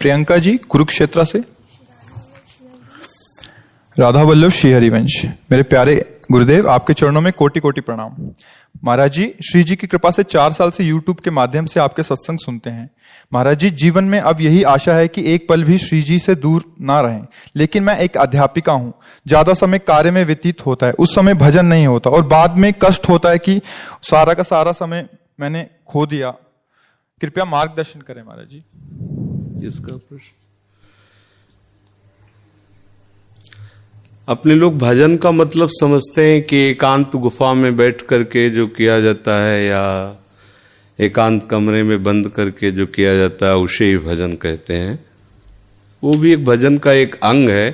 प्रियंका जी कुरुक्षेत्र से। राधा वल्लभ श्री हरिवंश। मेरे प्यारे गुरुदेव, आपके चरणों में कोटि कोटि प्रणाम। महाराज जी, श्री जी की कृपा से 4 साल से यूट्यूब के माध्यम से आपके सत्संग सुनते हैं। महाराज जी, जीवन में अब यही आशा है कि एक पल भी श्री जी से दूर ना रहें। लेकिन मैं एक अध्यापिका हूं, ज्यादा समय कार्य में व्यतीत होता है, उस समय भजन नहीं होता और बाद में कष्ट होता है कि सारा का सारा समय मैंने खो दिया। कृपया मार्गदर्शन करें महाराज जी। इसका प्रश्न, अपने लोग भजन का मतलब समझते हैं कि एकांत गुफा में बैठ करके जो किया जाता है या एकांत कमरे में बंद करके जो किया जाता है उसे ही भजन कहते हैं। वो भी एक भजन का एक अंग है,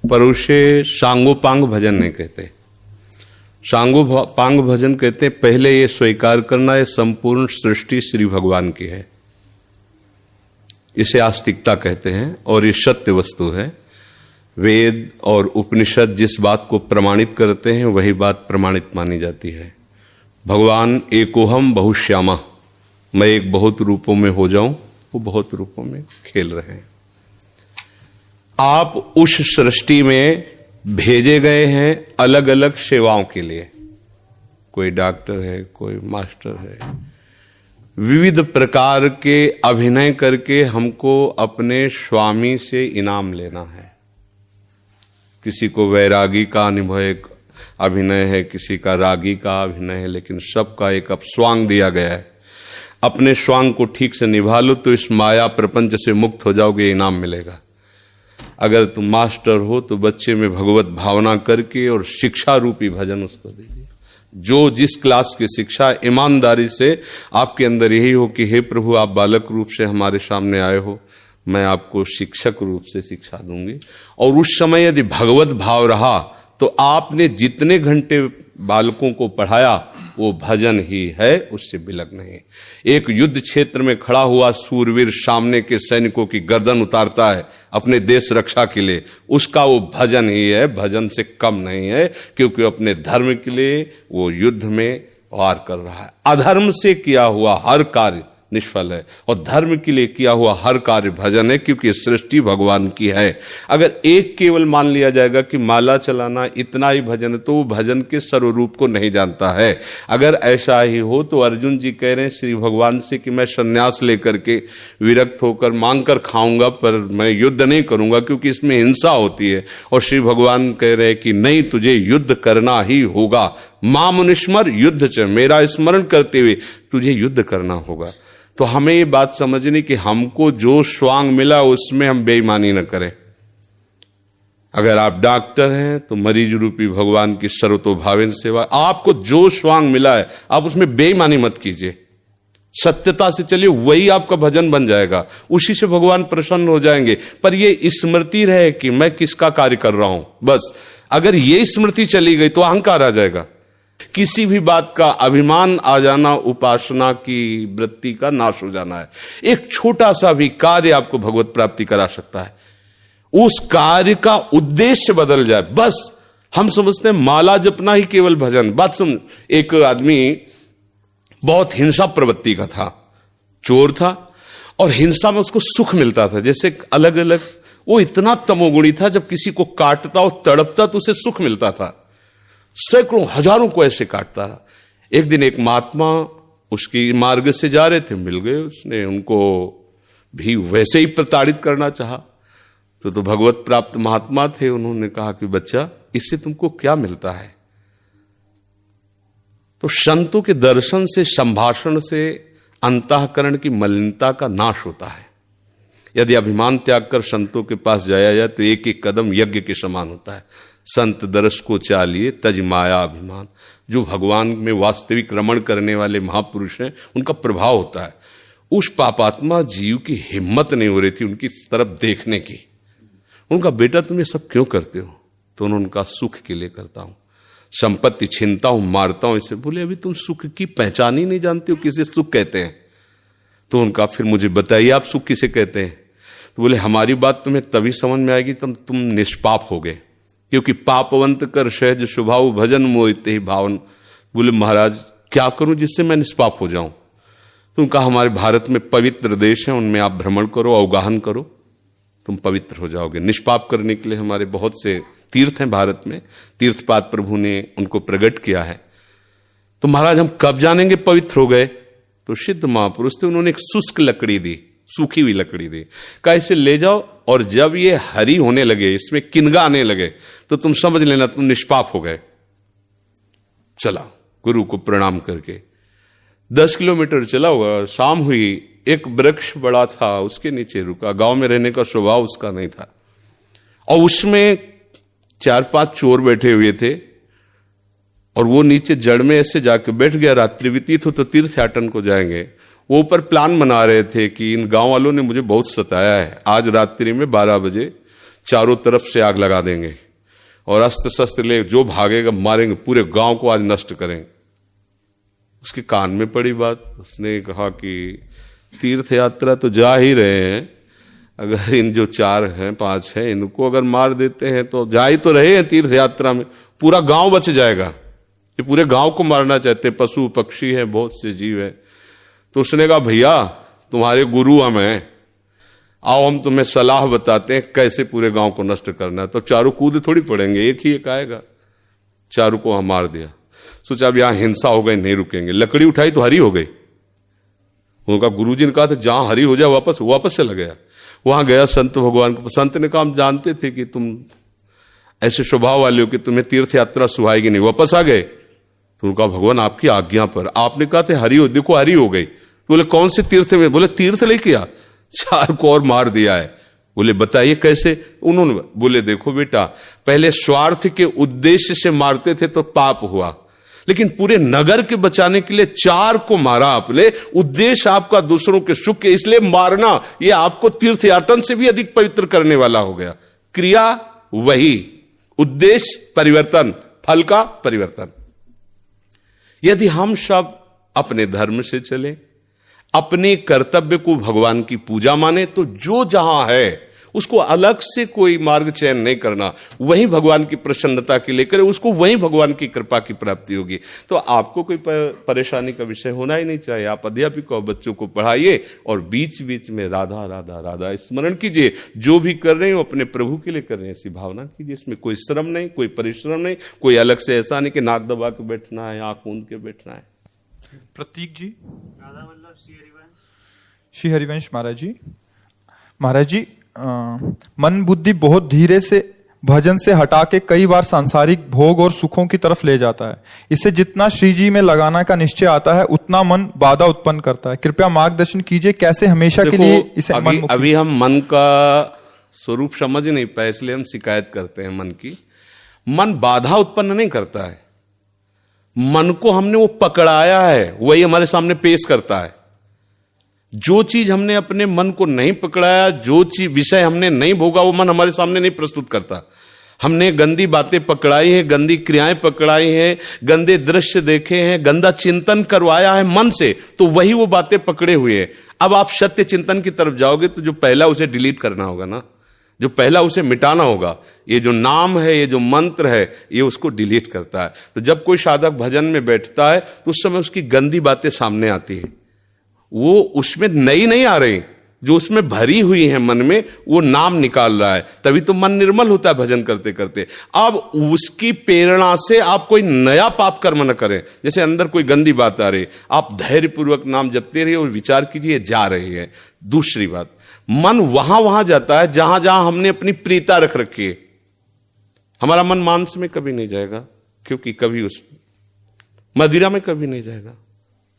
पर उसे सांगोपांग भजन नहीं कहते। सांगोपांग भजन कहते हैं पहले ये स्वीकार करना है संपूर्ण सृष्टि श्री भगवान की है, इसे आस्तिकता कहते हैं और ये सत्य वस्तु है। वेद और उपनिषद जिस बात को प्रमाणित करते हैं वही बात प्रमाणित मानी जाती है। भगवान एकोहम बहुश्यामा, मैं एक बहुत रूपों में हो जाऊं, वो बहुत रूपों में खेल रहे हैं। आप उस सृष्टि में भेजे गए हैं अलग अलग सेवाओं के लिए। कोई डॉक्टर है, कोई मास्टर है, विविध प्रकार के अभिनय करके हमको अपने स्वामी से इनाम लेना है। किसी को वैरागी का अनुभव अभिनय है, किसी का रागी का अभिनय है, लेकिन सबका एक अब स्वांग दिया गया है। अपने स्वांग को ठीक से निभा लो तो इस माया प्रपंच से मुक्त हो जाओगे, इनाम मिलेगा। अगर तुम मास्टर हो तो बच्चे में भगवत भावना करके और शिक्षा रूपी भजन उसको दीजिए। जो जिस क्लास की शिक्षा, ईमानदारी से आपके अंदर यही हो कि हे प्रभु, आप बालक रूप से हमारे सामने आए हो, मैं आपको शिक्षक रूप से शिक्षा दूंगी। और उस समय यदि भगवत भाव रहा तो आपने जितने घंटे बालकों को पढ़ाया वो भजन ही है, उससे बिलक नहीं। एक युद्ध क्षेत्र में खड़ा हुआ सूरवीर सामने के सैनिकों की गर्दन उतारता है अपने देश रक्षा के लिए, उसका वो भजन ही है, भजन से कम नहीं है, क्योंकि अपने धर्म के लिए वो युद्ध में वार कर रहा है। अधर्म से किया हुआ हर कार्य निष्फल है और धर्म के लिए किया हुआ हर कार्य भजन है, क्योंकि सृष्टि भगवान की है। अगर एक केवल मान लिया जाएगा कि माला चलाना इतना ही भजन है, तो वो भजन के सर्वरूप को नहीं जानता है। अगर ऐसा ही हो तो अर्जुन जी कह रहे हैं श्री भगवान से कि मैं संन्यास लेकर के विरक्त होकर मांग कर खाऊंगा, पर मैं युद्ध नहीं करूंगा क्योंकि इसमें हिंसा होती है। और श्री भगवान कह रहे हैं कि नहीं, तुझे युद्ध करना ही होगा। मामुनिस्मर युद्ध च, मेरा स्मरण करते हुए तुझे युद्ध करना होगा। तो हमें ये बात समझनी कि हमको जो स्वांग मिला उसमें हम बेईमानी न करें। अगर आप डॉक्टर हैं तो मरीज रूपी भगवान की सर्वतोभावेन सेवा, आपको जो स्वांग मिला है आप उसमें बेईमानी मत कीजिए, सत्यता से चलिए, वही आपका भजन बन जाएगा, उसी से भगवान प्रसन्न हो जाएंगे। पर ये स्मृति रहे कि मैं किसका कार्य कर रहा हूं, बस अगर ये स्मृति चली गई तो अहंकार आ जाएगा। किसी भी बात का अभिमान आ जाना उपासना की वृत्ति का नाश हो जाना है। एक छोटा सा भी कार्य आपको भगवत प्राप्ति करा सकता है, उस कार्य का उद्देश्य बदल जाए। बस हम समझते हैं माला जपना ही केवल भजन। बात सुन, एक आदमी बहुत हिंसा प्रवृत्ति का था, चोर था और हिंसा में उसको सुख मिलता था। जैसे अलग अलग, वो इतना तमोगुणी था, जब किसी को काटता और तड़पता तो उसे सुख मिलता था। सैकड़ों हजारों को ऐसे काटता रहा। एक दिन एक महात्मा उसकी मार्ग से जा रहे थे, मिल गए, उसने उनको भी वैसे ही प्रताड़ित करना चाहा। तो भगवत प्राप्त महात्मा थे, उन्होंने कहा कि बच्चा, इससे तुमको क्या मिलता है? तो संतों के दर्शन से, संभाषण से अंतःकरण की मलिनता का नाश होता है। यदि अभिमान त्याग कर संतों के पास जाया जाए तो एक एक कदम यज्ञ के समान होता है। संत दरस को चालिए तज माया अभिमान। जो भगवान में वास्तविक रमण करने वाले महापुरुष हैं, उनका प्रभाव होता है। उस पापात्मा जीव की हिम्मत नहीं हो रही थी उनकी तरफ देखने की। उनका बेटा तुम ये सब क्यों करते हो? तो उन्होंने कहा सुख के लिए करता हूं, संपत्ति छीनता हूं, मारता हूं। इसे बोले अभी तुम सुख की पहचान ही नहीं जानते हो, किसे सुख कहते हैं? तो उनका फिर मुझे बताइए आप सुख किसे कहते हैं? तो बोले हमारी बात तुम्हें तभी समझ में आएगी तब तुम निष्पाप हो गए, क्योंकि पापवंत कर सहज स्वभाव भजन मोहिते ही भावन। बोले महाराज क्या करूं जिससे मैं निष्पाप हो जाऊं? तो उनका हमारे भारत में पवित्र देश है, उनमें आप भ्रमण करो, अवगाहन करो, तुम पवित्र हो जाओगे। निष्पाप करने के लिए हमारे बहुत से तीर्थ हैं भारत में, तीर्थपाद प्रभु ने उनको प्रकट किया है। तो महाराज हम कब जानेंगे पवित्र हो गए? तो सिद्ध महापुरुष थे, उन्होंने एक शुष्क लकड़ी दी, सूखी हुई लकड़ी दी, कहा इसे ले जाओ और जब ये हरी होने लगे, इसमें किनगा आने लगे, तो तुम समझ लेना तुम निष्पाप हो गए। चला गुरु को प्रणाम करके 10 किलोमीटर चला होगा, शाम हुई, एक वृक्ष बड़ा था उसके नीचे रुका। गांव में रहने का स्वभाव उसका नहीं था, और उसमें 4-5 चोर बैठे हुए थे, और वो नीचे जड़ में ऐसे जाके बैठ गया। रात्रि व्यतीत हो तो तीर्थयाटन को जाएंगे। वो ऊपर प्लान बना रहे थे कि इन गांव वालों ने मुझे बहुत सताया है, आज रात्रि में 12 बजे चारों तरफ से आग लगा देंगे और अस्त्र शस्त्र ले जो भागेगा मारेंगे, पूरे गांव को आज नष्ट करेंगे। उसके कान में पड़ी बात, उसने कहा कि तीर्थ यात्रा तो जा ही रहे हैं, अगर इन जो 4 हैं 5 हैं इनको अगर मार देते हैं तो जा ही तो रहे हैं तीर्थ यात्रा में, पूरा गांव बच जाएगा। ये पूरे गांव को मारना चाहते, पशु पक्षी हैं, बहुत से जीव हैं। तो उसने कहा भैया तुम्हारे गुरु हम हैं, आओ हम तुम्हें सलाह बताते हैं कैसे पूरे गांव को नष्ट करना है। तो चारों कूद थोड़ी पड़ेंगे, एक ही एक आएगा। चारों को हम मार दिया। सोचा अब यहां हिंसा हो गई, नहीं रुकेंगे। लकड़ी उठाई तो हरी हो गई। उनका गुरुजी ने कहा था जहां हरी हो जाए वापस चला गया। वहां गया संत भगवान को, संत ने कहा हम जानते थे कि तुम ऐसे स्वभाव वाले हो कि तुम्हें तीर्थ यात्रा सुहाएगी नहीं, वापस आ गए। तो उनका भगवान आपकी आज्ञा पर, आपने कहा था हरी हो, देखो हरी हो गई। तो बोले कौन से तीर्थ में? बोले तीर्थ लेके आ, 4 को और मार दिया है। बोले बताइए कैसे? उन्होंने बोले देखो बेटा, पहले स्वार्थ के उद्देश्य से मारते थे तो पाप हुआ, लेकिन पूरे नगर के बचाने के लिए 4 को मारा आपने। उद्देश्य आपका दूसरों के सुख के, इसलिए मारना ये आपको तीर्थयाटन से भी अधिक पवित्र करने वाला हो गया। क्रिया वही, उद्देश्य परिवर्तन, फल का परिवर्तन। यदि हम सब अपने धर्म से चले, अपने कर्तव्य को भगवान की पूजा माने, तो जो जहां है उसको अलग से कोई मार्ग चयन नहीं करना, वही भगवान की प्रसन्नता के लिए करे, उसको वही भगवान की कृपा की प्राप्ति होगी। तो आपको कोई परेशानी का विषय होना ही नहीं चाहिए। आप अध्यापक और बच्चों को पढ़ाइए और बीच बीच में राधा राधा राधा स्मरण कीजिए। जो भी कर रहे हो अपने प्रभु के लिए कर रहे हैं, ऐसी भावना कीजिए। इसमें कोई श्रम नहीं, कोई परिश्रम नहीं, कोई अलग से ऐसा नहीं कि नाक दबा के बैठना है, आंख मूंद के बैठना है। प्रतीक जी, श्री हरिवंश महाराज जी। महाराज जी, मन बुद्धि बहुत धीरे से भजन से हटा के कई बार सांसारिक भोग और सुखों की तरफ ले जाता है। इससे जितना श्री जी में लगाना का निश्चय आता है उतना मन बाधा उत्पन्न करता है। कृपया मार्गदर्शन कीजिए कैसे हमेशा के लिए इसे अभी हम मन का स्वरूप समझ नहीं पाए, इसलिए हम शिकायत करते हैं मन की। मन बाधा उत्पन्न नहीं करता है, मन को हमने वो पकड़ाया है, वही हमारे सामने पेश करता है। जो चीज हमने अपने मन को नहीं पकड़ाया, जो चीज विषय हमने नहीं भोगा, वो मन हमारे सामने नहीं प्रस्तुत करता। हमने गंदी बातें पकड़ाई हैं, गंदी क्रियाएं पकड़ाई हैं, गंदे दृश्य देखे हैं, गंदा चिंतन करवाया है मन से, तो वही वो बातें पकड़े हुए हैं। अब आप सत्य चिंतन की तरफ जाओगे तो जो पहला उसे डिलीट करना होगा ना, जो पहला उसे मिटाना होगा। ये जो नाम है, ये जो मंत्र है, ये उसको डिलीट करता है। तो जब कोई साधक भजन में बैठता है तो उस समय उसकी गंदी बातें सामने आती है, वो उसमें नई नहीं आ रही, जो उसमें भरी हुई है मन में, वो नाम निकाल रहा है। तभी तो मन निर्मल होता है भजन करते करते। अब उसकी प्रेरणा से आप कोई नया पाप कर्म न करें। जैसे अंदर कोई गंदी बात आ रही, आप धैर्यपूर्वक नाम जपते रहिए और विचार कीजिए जा रही है। दूसरी बात, मन वहां जाता है जहां जहां हमने अपनी प्रीता रख रखी है। हमारा मन मांस में कभी नहीं जाएगा, क्योंकि कभी उस मदिरा में कभी नहीं जाएगा,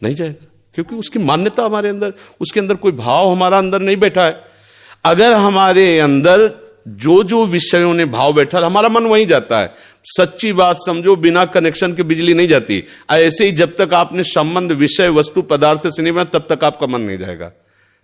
नहीं जाएगा, क्योंकि उसकी मान्यता हमारे अंदर, उसके अंदर कोई भाव हमारा अंदर नहीं बैठा है। अगर हमारे अंदर जो जो विषयों ने भाव बैठा, हमारा मन वहीं जाता है। सच्ची बात समझो, बिना कनेक्शन के बिजली नहीं जाती। ऐसे ही जब तक आपने संबंध विषय वस्तु पदार्थ से नहीं बना, तब तक आपका मन नहीं जाएगा।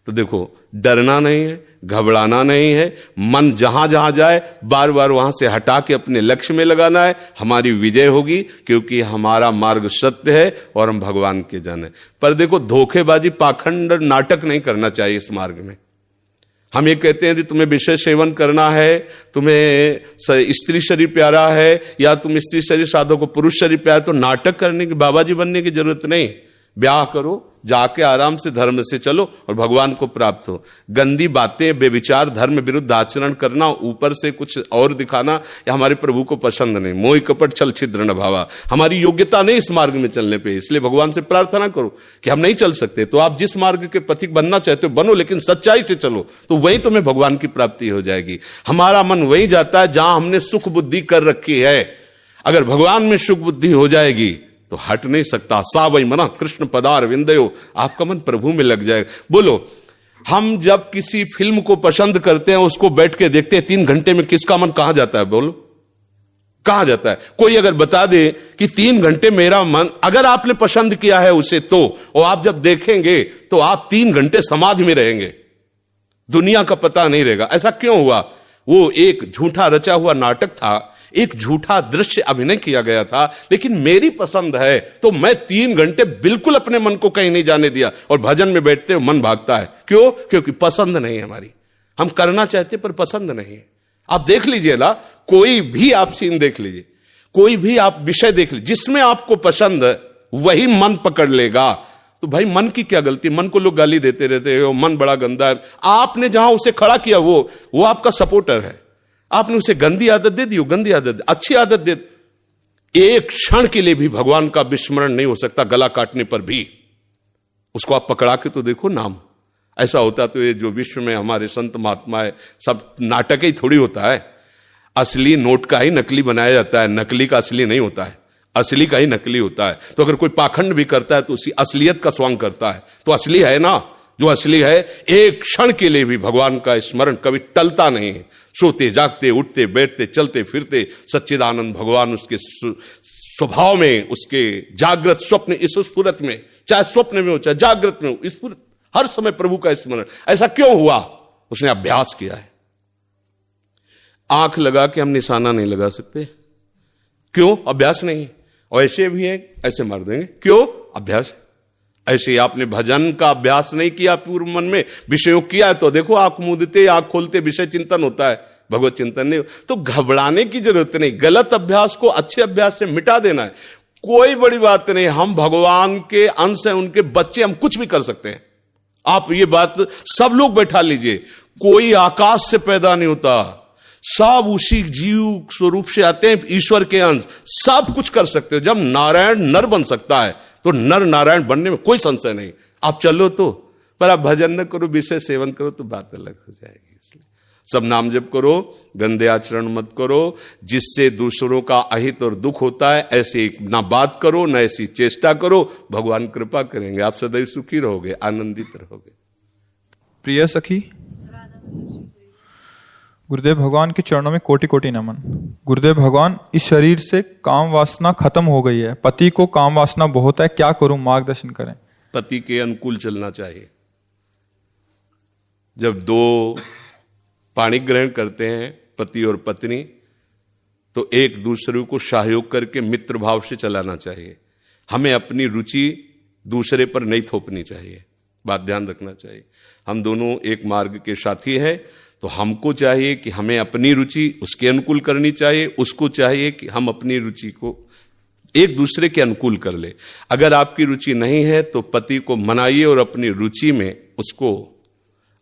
तो देखो, डरना नहीं है, घबराना नहीं है, मन जहां जहां जाए बार बार वहां से हटा के अपने लक्ष्य में लगाना है। हमारी विजय होगी, क्योंकि हमारा मार्ग सत्य है और हम भगवान के जन हैं। पर देखो, धोखेबाजी, पाखंड, नाटक नहीं करना चाहिए इस मार्ग में। हम ये कहते हैं कि तुम्हें विषय सेवन करना है, तुम्हें स्त्री शरीर प्यारा है, या तुम स्त्री शरीर साधो को पुरुष शरीर प्यारा, तो नाटक करने की, बाबा जी बनने की जरूरत नहीं। ब्याह करो, जाके आराम से धर्म से चलो और भगवान को प्राप्त हो। गंदी बातें, बेविचार, धर्म विरुद्ध आचरण करना, ऊपर से कुछ और दिखाना, या हमारे प्रभु को पसंद नहीं। मोह कपट छल छिद्र न भावा, हमारी योग्यता नहीं इस मार्ग में चलने पे। इसलिए भगवान से प्रार्थना करो कि हम नहीं चल सकते, तो आप जिस मार्ग के पथिक बनना चाहते हो बनो, लेकिन सच्चाई से चलो, तो वहीं तुम्हें भगवान की प्राप्ति हो जाएगी। हमारा मन वहीं जाता है जहां हमने सुख बुद्धि कर रखी है। अगर भगवान में सुख बुद्धि हो जाएगी तो हट नहीं सकता। सा वही मना कृष्ण पदार विंदयो, आपका मन प्रभु में लग जाएगा। बोलो, हम जब किसी फिल्म को पसंद करते हैं, उसको बैठ के देखते हैं, 3 घंटे में किसका मन कहां जाता है? बोलो, कहां जाता है? कोई अगर बता दे कि 3 घंटे मेरा मन, अगर आपने पसंद किया है उसे तो, और आप जब देखेंगे तो आप 3 घंटे समाधि में रहेंगे, दुनिया का पता नहीं रहेगा। ऐसा क्यों हुआ? वो एक झूठा रचा हुआ नाटक था, एक झूठा दृश्य अभिनय किया गया था, लेकिन मेरी पसंद है तो मैं 3 घंटे बिल्कुल अपने मन को कहीं नहीं जाने दिया। और भजन में बैठते मन भागता है, क्यों? क्योंकि पसंद नहीं है हमारी। हम करना चाहते पर पसंद नहीं है। आप देख लीजिए ना, कोई भी आप सीन देख लीजिए, कोई भी आप विषय देख लीजिए, जिसमें आपको पसंद है वही मन पकड़ लेगा। तो भाई मन की क्या गलती? मन को लोग गाली देते रहते हो, मन बड़ा गंदा है। आपने जहां उसे खड़ा किया वो आपका सपोर्टर है। आपने उसे गंदी आदत दे दी, गंदी आदत, अच्छी आदत दे। एक क्षण के लिए भी भगवान का विस्मरण नहीं हो सकता, गला काटने पर भी। उसको आप पकड़ा के तो देखो नाम। ऐसा होता तो ये जो विश्व में हमारे संत महात्मा है, सब नाटक ही थोड़ी होता है। असली नोट का ही नकली बनाया जाता है, नकली का असली नहीं होता है, असली का ही नकली होता है। तो अगर कोई पाखंड भी करता है तो उसी असलियत का स्वांग करता है, तो असली है ना। जो असली है, एक क्षण के लिए भी भगवान का स्मरण कभी टलता नहीं है। सोते जागते, उठते बैठते, चलते फिरते सच्चिदानंद भगवान उसके स्वभाव में, उसके जागृत स्वप्न इस स्फुरत में, चाहे स्वप्न में हो चाहे जागृत में हो, स्फुरत हर समय प्रभु का स्मरण। ऐसा क्यों हुआ? उसने अभ्यास किया है। आंख लगा के हम निशाना नहीं लगा सकते, क्यों? अभ्यास नहीं। और ऐसे भी है, ऐसे मार देंगे, क्यों? अभ्यास। ऐसे आपने भजन का अभ्यास नहीं किया, पूर्व मन में विषयों किया है, तो देखो आंख मूंदते आंख खोलते विषय चिंतन होता है, भगवत चिंतन नहीं। तो घबराने की जरूरत नहीं, गलत अभ्यास को अच्छे अभ्यास से मिटा देना है। कोई बड़ी बात नहीं, हम भगवान के अंश हैं, उनके बच्चे, हम कुछ भी कर सकते हैं। आप ये बात सब लोग बैठा लीजिए, कोई आकाश से पैदा नहीं होता, सब उसी जीव स्वरूप से आते हैं, ईश्वर के अंश। सब कुछ कर सकते हो। जब नारायण नर बन सकता है तो नर नारायण बनने में कोई संशय नहीं। आप चलो तो, पर आप भजन न करो, विषय सेवन करो तो बात अलग हो जाएगी। इसलिए सब नाम जप करो, गंदे आचरण मत करो, जिससे दूसरों का अहित और दुख होता है ऐसी ना बात करो, ना ऐसी चेष्टा करो। भगवान कृपा करेंगे, आप सदैव सुखी रहोगे, आनंदित रहोगे। प्रिय सखी, गुरुदेव भगवान के चरणों में कोटि कोटि नमन। गुरुदेव भगवान, इस शरीर से काम वासना खत्म हो गई है, पति को काम वासना बहुत है, क्या करूं, मार्गदर्शन करें। पति के अनुकूल चलना चाहिए। जब 2 पाणी ग्रहण करते हैं, पति और पत्नी, तो एक दूसरे को सहयोग करके मित्र भाव से चलाना चाहिए। हमें अपनी रुचि दूसरे पर नहीं थोपनी चाहिए, बात ध्यान रखना चाहिए। हम दोनों एक मार्ग के साथी हैं, तो हमको चाहिए कि हमें अपनी रुचि उसके अनुकूल करनी चाहिए, उसको चाहिए कि हम अपनी रुचि को एक दूसरे के अनुकूल कर ले। अगर आपकी रुचि नहीं है तो पति को मनाइए और अपनी रुचि में उसको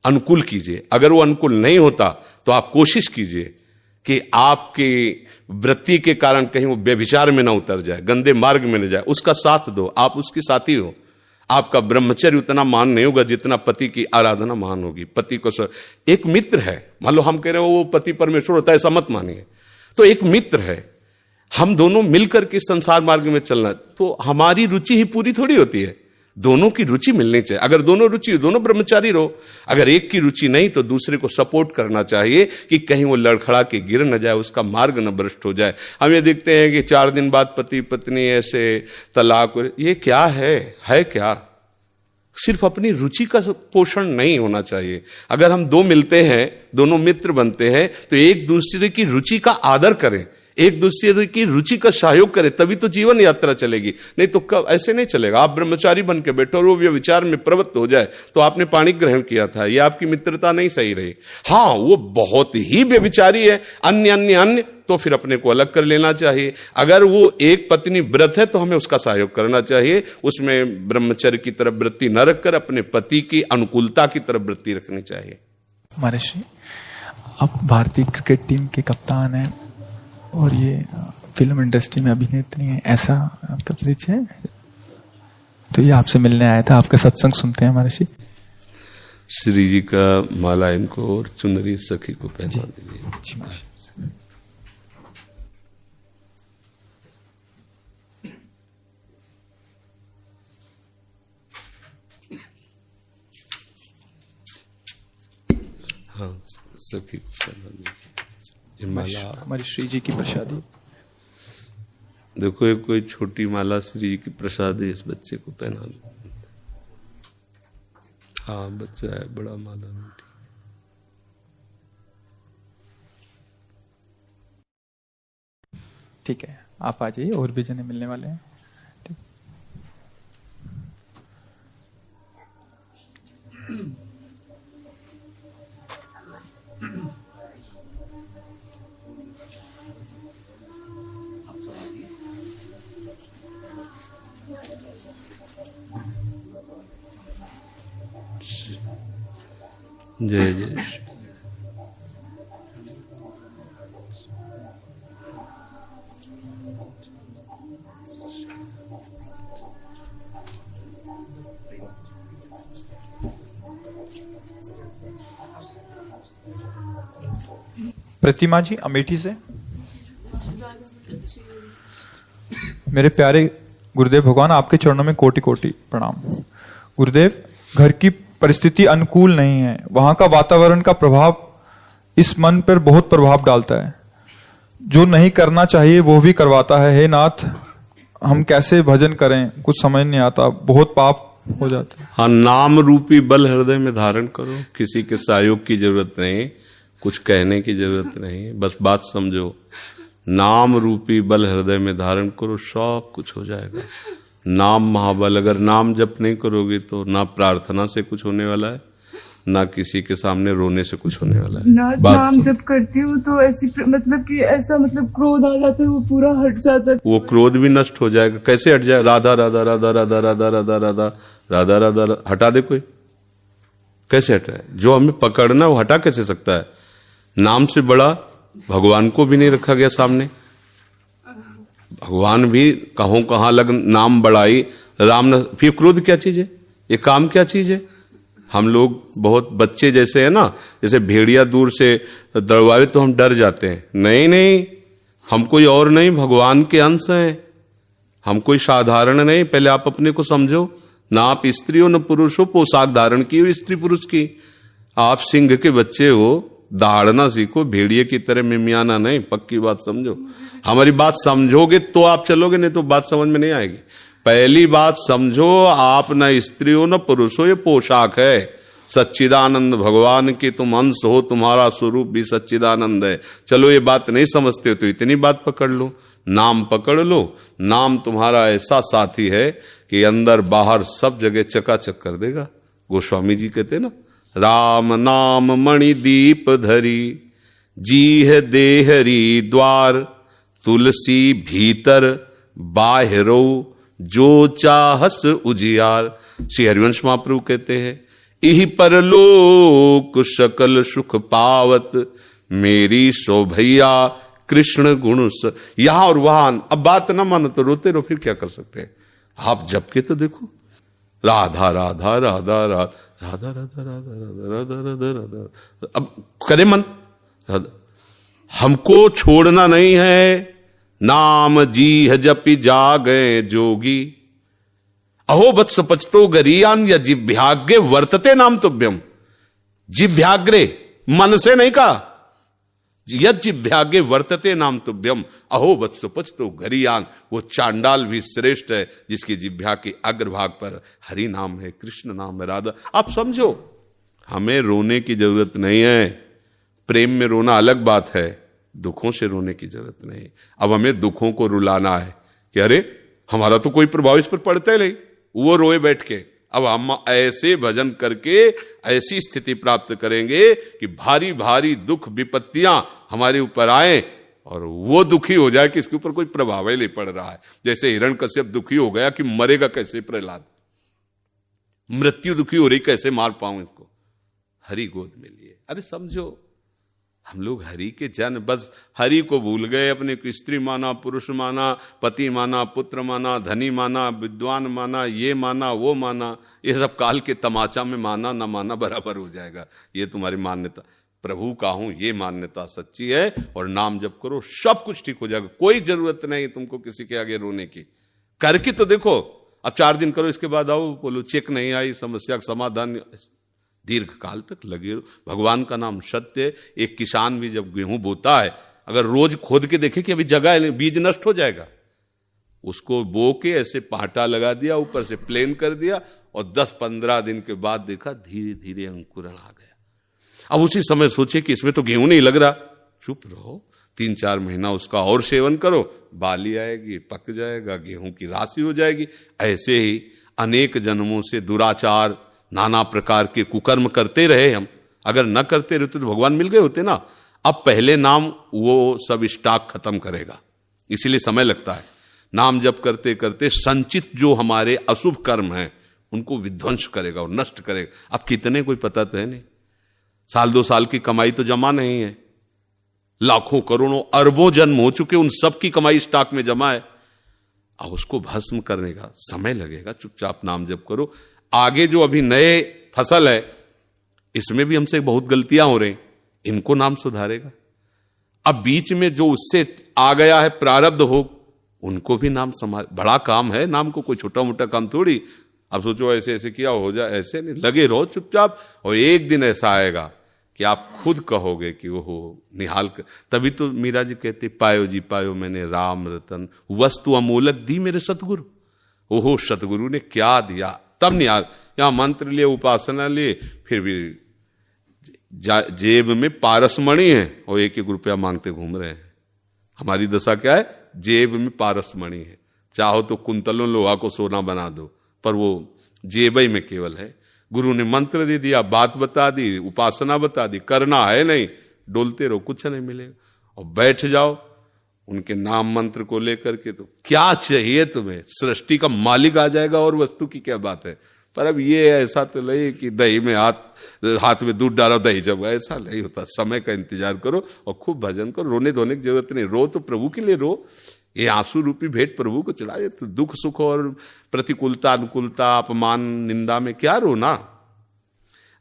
अनुकूल कीजिए। अगर वो अनुकूल नहीं होता तो आप कोशिश कीजिए कि आपकी वृत्ति के कारण कहीं वो व्यभिचार में ना उतर जाए, गंदे मार्ग में न जाए। उसका साथ दो, आप उसके साथी हो। आपका ब्रह्मचर्य उतना महान नहीं होगा जितना पति की आराधना महान होगी। पति को एक मित्र है, मान लो हम कह रहे हो वो पति परमेश्वर होता है, ऐसा मत मानिए। तो एक मित्र है, हम दोनों मिलकर के संसार मार्ग में चलना, तो हमारी रुचि ही पूरी थोड़ी होती है, दोनों की रुचि मिलनी चाहिए। अगर दोनों रुचि, दोनों ब्रह्मचारी रहो। अगर एक की रुचि नहीं तो दूसरे को सपोर्ट करना चाहिए कि कहीं वो लड़खड़ा के गिर न जाए, उसका मार्ग न भ्रष्ट हो जाए। हम ये देखते हैं कि 4 दिन बाद पति पत्नी ऐसे तलाक, ये क्या है क्या? सिर्फ अपनी रुचि का पोषण नहीं होना चाहिए। अगर हम 2 मिलते हैं, दोनों मित्र बनते हैं, तो एक दूसरे की रुचि का आदर करें, एक दूसरे की रुचि का सहयोग करें, तभी तो जीवन यात्रा चलेगी। नहीं तो कब ऐसे नहीं चलेगा। आप ब्रह्मचारी बन के बैठो और वो व्यभिचार में प्रवृत्त हो जाए तो आपने पाणी ग्रहण किया था, ये आपकी मित्रता नहीं सही रही। हाँ, वो बहुत ही व्यभिचारी है, अन्य अन्य अन्य, तो फिर अपने को अलग कर लेना चाहिए। अगर वो एक पत्नी व्रत है तो हमें उसका सहयोग करना चाहिए, उसमें ब्रह्मचर्य की तरफ वृत्ति न रखकर अपने पति की अनुकूलता की तरफ वृत्ति रखनी चाहिए। महर्षि, आप भारतीय क्रिकेट टीम के कप्तान हैं और ये फिल्म इंडस्ट्री में अभिनेत्री हैं, ऐसा आपका परिचय है? तो ये आपसे मिलने आया था, आपका सत्संग सुनते हैं महर्षि। श्री जी का माला इनको और चुनरी सखी को पहना दीजिए। जी महर्षि। हाँ, सखी को पहना दीजिए। ये माला हमारी श्री जी की प्रसादी। देखो, एक कोई छोटी माला श्री जी की प्रसाद है, इस बच्चे को पहना दो। हाँ, बच्चा है, बड़ा माला नहीं। ठीक है, आप आ जाइए, और भी जने मिलने वाले हैं। जय जय श्री। प्रतिमा जी अमेठी से। मेरे प्यारे गुरुदेव भगवान, आपके चरणों में कोटि कोटि प्रणाम। गुरुदेव, घर की परिस्थिति अनुकूल नहीं है, वहां का वातावरण का प्रभाव इस मन पर बहुत प्रभाव डालता है, जो नहीं करना चाहिए वो भी करवाता है। हे नाथ, हम कैसे भजन करें, कुछ समझ नहीं आता, बहुत पाप हो जाता है। हाँ, नाम रूपी बल हृदय में धारण करो, किसी के सहयोग की जरूरत नहीं, कुछ कहने की जरूरत नहीं, बस बात समझो। नाम रूपी बल हृदय में धारण करो, सब कुछ हो जाएगा। नाम महाबल। अगर नाम जप नहीं करोगे तो ना प्रार्थना से कुछ होने वाला है, ना किसी के सामने रोने से कुछ होने वाला है। नाम जब करती हूँ तो ऐसी मतलब कि ऐसा मतलब क्रोध आ जाता है, वो पूरा हट जाता है। वो क्रोध भी नष्ट हो जाएगा। कैसे हट जाए? राधा राधा राधा राधा राधा राधा राधा राधा राधा हटा दे कोई, कैसे हटाए? जो हमें पकड़ना वो हटा कैसे सकता है? नाम से बड़ा भगवान को भी नहीं रखा गया सामने। भगवान भी कहों कहां लग नाम बढ़ाई राम न। फिर क्रोध क्या चीज है? ये काम क्या चीज है? हम लोग बहुत बच्चे जैसे है ना, जैसे भेड़िया दूर से दौड़ावे तो हम डर जाते हैं। नहीं नहीं, हम कोई और नहीं, भगवान के अंश हैं, हम कोई साधारण नहीं। पहले आप अपने को समझो। ना आप स्त्री हो न पुरुष हो, पोशाक धारण की हो स्त्री पुरुष की। आप सिंह के बच्चे हो, दहाड़ना सीखो, भेड़िए की तरह मिमियाना नहीं। पक्की बात समझो। हमारी बात समझोगे तो आप चलोगे, नहीं तो बात समझ में नहीं आएगी। पहली बात समझो, आप न स्त्री हो न पुरुष हो, ये पोशाक है। सच्चिदानंद भगवान के तुम अंश हो, तुम्हारा स्वरूप भी सच्चिदानंद है। चलो, ये बात नहीं समझते हो तो इतनी बात पकड़ लो, नाम पकड़ लो। नाम तुम्हारा ऐसा साथी है कि अंदर बाहर सब जगह चकाचक कर देगा। गोस्वामी जी कहते ना, राम नाम मणि दीप धरी, जी है देहरी द्वार, तुलसी भीतर बाहरो, जो चाहस उजियार। श्री हरिवंश महाप्रभु कहते हैं, इहि परलोक सकल सुख पावत, मेरी शोभैया कृष्ण गुण। यहां और वहां। अब बात ना मानो तो रोते रहो, फिर क्या कर सकते हैं? आप जप के तो देखो, राधा राधा राधा राधा राधा राधा राधा राधा राधा राधा। अब करे मन, हमको छोड़ना नहीं है। नाम जी है जपि जागे जोगी, अहो वत्स पचतो गरीयान या जिभ्याग्रे वर्तते नाम तुभ्यम। जिभ्याग्रे मन से नहीं कहा, यद जिभ्याग्रे वर्तते नाम तुभ्यम, अहो वत्स पचतो गरीयान। वो चांडाल भी श्रेष्ठ है जिसकी जिभ्या के अग्रभाग पर हरि नाम है, कृष्ण नाम है, राधा। आप समझो, हमें रोने की जरूरत नहीं है। प्रेम में रोना अलग बात है, दुखों से रोने की जरूरत नहीं। अब हमें दुखों को रुलाना है कि अरे हमारा तो कोई प्रभाव इस पर पड़ता ही नहीं, वो रोए बैठ के। अब हम ऐसे भजन करके ऐसी स्थिति प्राप्त करेंगे कि भारी भारी दुख विपत्तियां हमारे ऊपर आए और वो दुखी हो जाए कि इसके ऊपर कोई प्रभाव ही नहीं पड़ रहा है। जैसे हिरण्यकश्यप दुखी हो गया कि मरेगा कैसे प्रहलाद, मृत्यु दुखी हो रही, कैसे मार पाऊं इसको, हरि गोद में लिए। अरे समझो, हम लोग हरि के जन, बस हरि को भूल गए, अपने को स्त्री माना, पुरुष माना, पति माना, पुत्र माना, धनी माना, विद्वान माना, ये माना वो माना। ये सब काल के तमाचा में माना ना माना बराबर हो जाएगा। ये तुम्हारी मान्यता, प्रभु का हूं ये मान्यता सच्ची है, और नाम जप करो सब कुछ ठीक हो जाएगा। कोई जरूरत नहीं तुमको किसी के आगे रोने की, करके तो देखो। अब 4 दिन करो, इसके बाद आओ बोलो चेक नहीं आई, समस्या का समाधान, दीर्घ काल तक लगे रहो। भगवान का नाम सत्य है। एक किसान भी जब गेहूं बोता है, अगर रोज खोद के देखे कि अभी जगह है, बीज नष्ट हो जाएगा, उसको बो के ऐसे पाटा लगा दिया, ऊपर से प्लेन कर दिया, और 10-15 दिन के बाद देखा धीरे धीरे अंकुरण आ गया। अब उसी समय सोचे कि इसमें तो गेहूं नहीं लग रहा, चुप रहो, 3-4 महीना उसका और सेवन करो, बाली आएगी, पक जाएगा, गेहूं की राशि हो जाएगी। ऐसे ही अनेक जन्मों से दुराचार, नाना प्रकार के कुकर्म करते रहे हम। अगर न करते रहते तो भगवान मिल गए होते ना। अब पहले नाम वो सब स्टॉक खत्म करेगा, इसीलिए समय लगता है। नाम जप करते करते संचित जो हमारे अशुभ कर्म हैं उनको विध्वंस करेगा और नष्ट करेगा। अब कितने कोई पता तो है नहीं, 1-2 साल की कमाई तो जमा नहीं है, लाखों करोड़ों अरबों जन्म हो चुके, उन सब की कमाई स्टॉक में जमा है। अब उसको भस्म करने का समय लगेगा। चुपचाप नाम जप करो। आगे जो अभी नए फसल है, इसमें भी हमसे बहुत गलतियां हो रही, इनको नाम सुधारेगा। अब बीच में जो उससे आ गया है प्रारब्ध हो, उनको भी नाम संभाल। बड़ा काम है नाम को, कोई छोटा मोटा काम थोड़ी। अब सोचो ऐसे ऐसे किया हो जाए, ऐसे नहीं, लगे रहो चुपचाप। और एक दिन ऐसा आएगा कि आप खुद कहोगे कि ओहो निहाल कर। तभी तो मीरा जी कहते, पायो जी पायो मैंने राम रतन, वस्तु अमूलक दी मेरे सतगुरु। ओहो सतगुरु ने क्या दिया, तब निहाल। यहां मंत्र लिए, उपासना लिए, फिर भी जेब में पारसमणि है और 1-1 रुपया मांगते घूम रहे हैं। हमारी दशा क्या है, जेब में पारसमणि है, चाहो तो कुंतलों लोहा को सोना बना दो, पर वो जेब में केवल है। गुरु ने मंत्र दे दिया, बात बता दी, उपासना बता दी, करना है नहीं, डोलते रहो, कुछ नहीं मिलेगा। और बैठ जाओ उनके नाम मंत्र को लेकर के, तो क्या चाहिए तुम्हें, सृष्टि का मालिक आ जाएगा, और वस्तु की क्या बात है। पर अब ये ऐसा तो नहीं कि दही में हाथ में दूध डालो दही जब, ऐसा नहीं होता। समय का इंतजार करो और खूब भजन करो। रोने धोने की जरूरत नहीं, रो तो प्रभु के लिए रो। ये आंसू रूपी भेंट प्रभु को चढ़ाए। तो दुख सुख और प्रतिकूलता अनुकूलता अपमान निंदा में क्या रोना,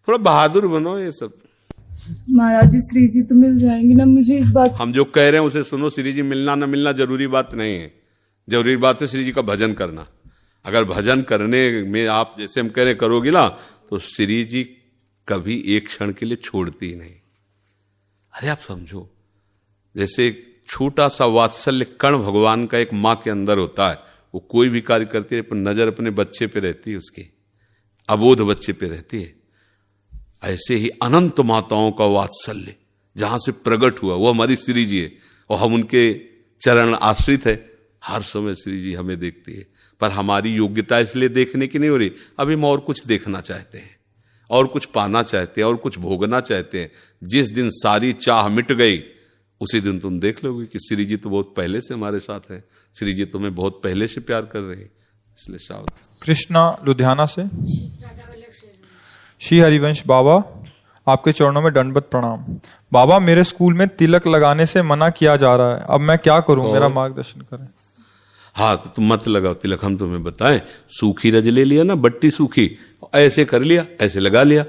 थोड़ा बहादुर बनो। ये सब महाराज जी श्री जी तो मिल जाएंगे ना मुझे, इस बात हम जो कह रहे हैं उसे सुनो। श्री जी मिलना ना मिलना जरूरी बात नहीं है, जरूरी बात है श्री जी का भजन करना। अगर भजन करने में आप जैसे हम कह रहे करोगे ना, तो श्री जी कभी एक क्षण के लिए छोड़ती ही नहीं। अरे आप समझो, जैसे छोटा सा वात्सल्य कण भगवान का एक माँ के अंदर होता है, वो कोई भी कार्य करती है पर नजर अपने बच्चे पे रहती है, उसकी अबोध बच्चे पे रहती है। ऐसे ही अनंत माताओं का वात्सल्य जहां से प्रकट हुआ वो हमारी श्री जी है, और हम उनके चरण आश्रित है। हर समय श्री जी हमें देखती है, पर हमारी योग्यता इसलिए देखने की नहीं हो रही। अभी हम और कुछ देखना चाहते हैं, और कुछ पाना चाहते हैं, और कुछ भोगना चाहते हैं। जिस दिन सारी चाह मिट गई, उसी दिन तुम देख लोगे कि श्री जी तो बहुत पहले से हमारे साथ है, श्री जी तुम्हें बहुत पहले से प्यार कर रहे हैं। इसलिए सावधान। कृष्णा लुधियाना से। श्री हरिवंश बाबा, आपके चरणों में दंडवत प्रणाम। बाबा, मेरे स्कूल में तिलक लगाने से मना किया जा रहा है, अब मैं क्या करूं, मेरा मार्गदर्शन करें। हाँ, तो तुम मत लगाओ तिलक, हम तुम्हें बताएं। सूखी रज ले लिया ना, बट्टी सूखी, ऐसे कर लिया, ऐसे लगा लिया,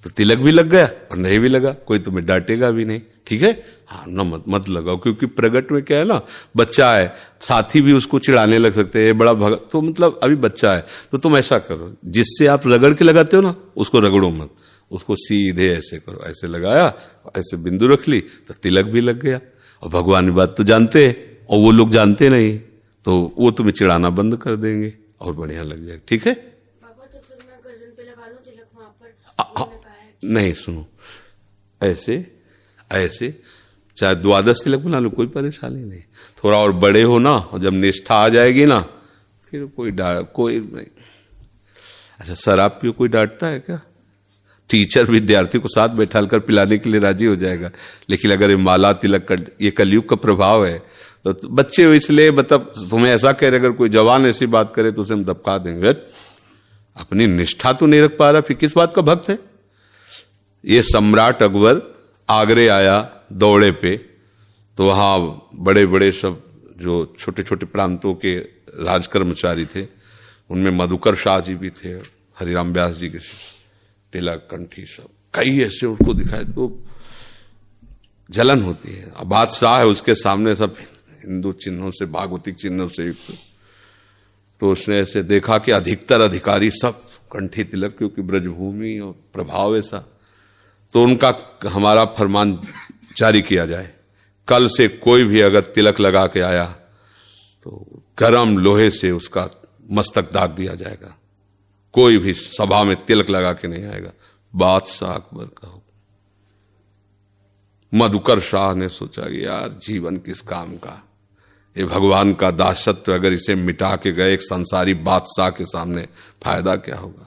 तो तिलक भी लग गया और नहीं भी लगा, कोई तुम्हें डांटेगा भी नहीं। ठीक है, हाँ न मत लगाओ, क्योंकि प्रगट में क्या है ना, बच्चा है, साथी भी उसको चिढ़ाने लग सकते हैं, बड़ा भगत, तो मतलब अभी बच्चा है। तो तुम ऐसा करो, जिससे आप रगड़ के लगाते हो ना, उसको रगड़ो मत, उसको सीधे ऐसे करो, ऐसे लगाया, ऐसे बिंदु रख ली, तो तिलक भी लग गया। और भगवान की बात तो जानते हैं, और वो लोग जानते नहीं, तो वो तुम्हें चिढ़ाना बंद कर देंगे और बढ़िया लग जाएगा। ठीक है, बाबा तो फिर मैं गर्दन पे लगा लूं तिलक वहां पर, नहीं सुनो, ऐसे ऐसे चाहे द्वादश तिलक बना लो, कोई परेशानी नहीं। थोड़ा और बड़े हो ना, और जब निष्ठा आ जाएगी ना, फिर कोई नहीं। अच्छा, शराब पियो कोई डांटता है क्या? टीचर विद्यार्थी को साथ बैठा कर पिलाने के लिए राजी हो जाएगा। लेकिन अगर ये माला तिलक ये कलयुग का प्रभाव है, तो बच्चे इसलिए मतलब तुम्हें ऐसा कह रहे, अगर कोई जवान ऐसी बात करे तो उसे हम दबका देंगे। अपनी निष्ठा तो नहीं रख पा रहा, फिर किस बात का भक्त है? ये सम्राट अकबर आगरे आया दौड़े पे, तो वहां बड़े बड़े सब जो छोटे छोटे प्रांतों के राज कर्मचारी थे, उनमें मधुकर शाह जी भी थे, हरिराम व्यास जी के तिलक कंठी सब कई ऐसे उनको दिखाए तो जलन होती है। अब बादशाह है, उसके सामने सब हिंदू चिन्हों से, भागवतिक चिन्हों से युक्त, तो उसने ऐसे देखा कि अधिकतर अधिकारी सब कंठी तिलक, क्योंकि ब्रजभूमि और प्रभाव ऐसा, तो उनका हमारा फरमान जारी किया जाए, कल से कोई भी अगर तिलक लगा के आया तो गरम लोहे से उसका मस्तक दाग दिया जाएगा, कोई भी सभा में तिलक लगा के नहीं आएगा। बादशाह अकबर का हुक्म। मधुकर शाह ने सोचा कि यार जीवन किस काम का, ये भगवान का दासत्व अगर इसे मिटा के गए एक संसारी बादशाह के सामने, फायदा क्या होगा?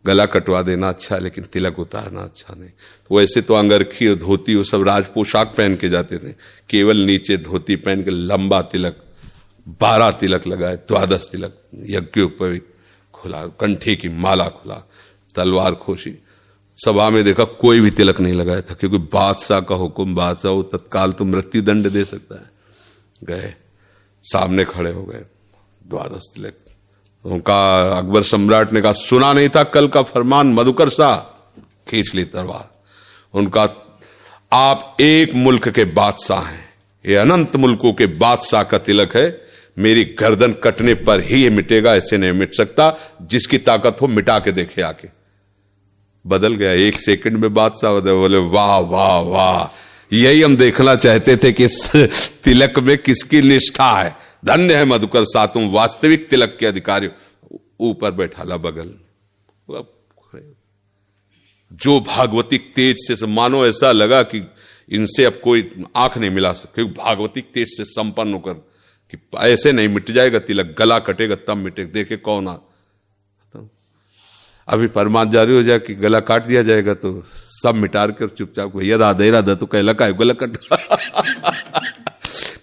गला कटवा देना अच्छा है, लेकिन तिलक उतारना अच्छा नहीं। वैसे तो अंगरखी और धोती वो सब राज पोशाक पहन के जाते थे, केवल नीचे धोती पहन के लंबा तिलक, 12 तिलक लगाए, द्वादश तिलक, यज्ञोपवीत खुला, कंठी की माला खुला, तलवार खोशी। सभा में देखा कोई भी तिलक नहीं लगाया था, क्योंकि बादशाह का हुक्म, बादशाह वो तत्काल तो मृत्यु दंड दे सकता है। गए, सामने खड़े हो गए, द्वादश तिलक। उनका अकबर सम्राट ने कहा, सुना नहीं था कल का फरमान मधुकर शाह? खींच ली तलवार। उनका, आप एक मुल्क के बादशाह हैं, ये अनंत मुल्कों के बादशाह का तिलक है, मेरी गर्दन कटने पर ही ये मिटेगा, ऐसे नहीं मिट सकता, जिसकी ताकत हो मिटा के देखे आके। बदल गया, 1 सेकंड में बादशाह बोले वाह वाह वाह, यही हम देखना चाहते थे कि इस तिलक में किसकी निष्ठा है। धन्य है मधुकर शाह, तुम वास्तविक तिलक के अधिकारी। ऊपर बैठा ला बगल, जो भागवतिक तेज से मानो ऐसा लगा कि इनसे अब कोई आंख नहीं मिला सकती, भागवतिक तेज से संपन्न होकर कि ऐसे नहीं मिट जाएगा तिलक, गला कटेगा तब मिटेगा, देखे कौन आ। अभी फरमान जारी हो जाए कि गला काट दिया जाएगा तो सब मिटार कर चुपचाप, भैया राधे राधा तो कहला का गला कट।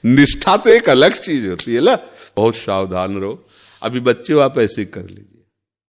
निष्ठा तो एक अलग चीज होती है ना, बहुत सावधान रहो। अभी बच्चे आप ऐसे कर लीजिए।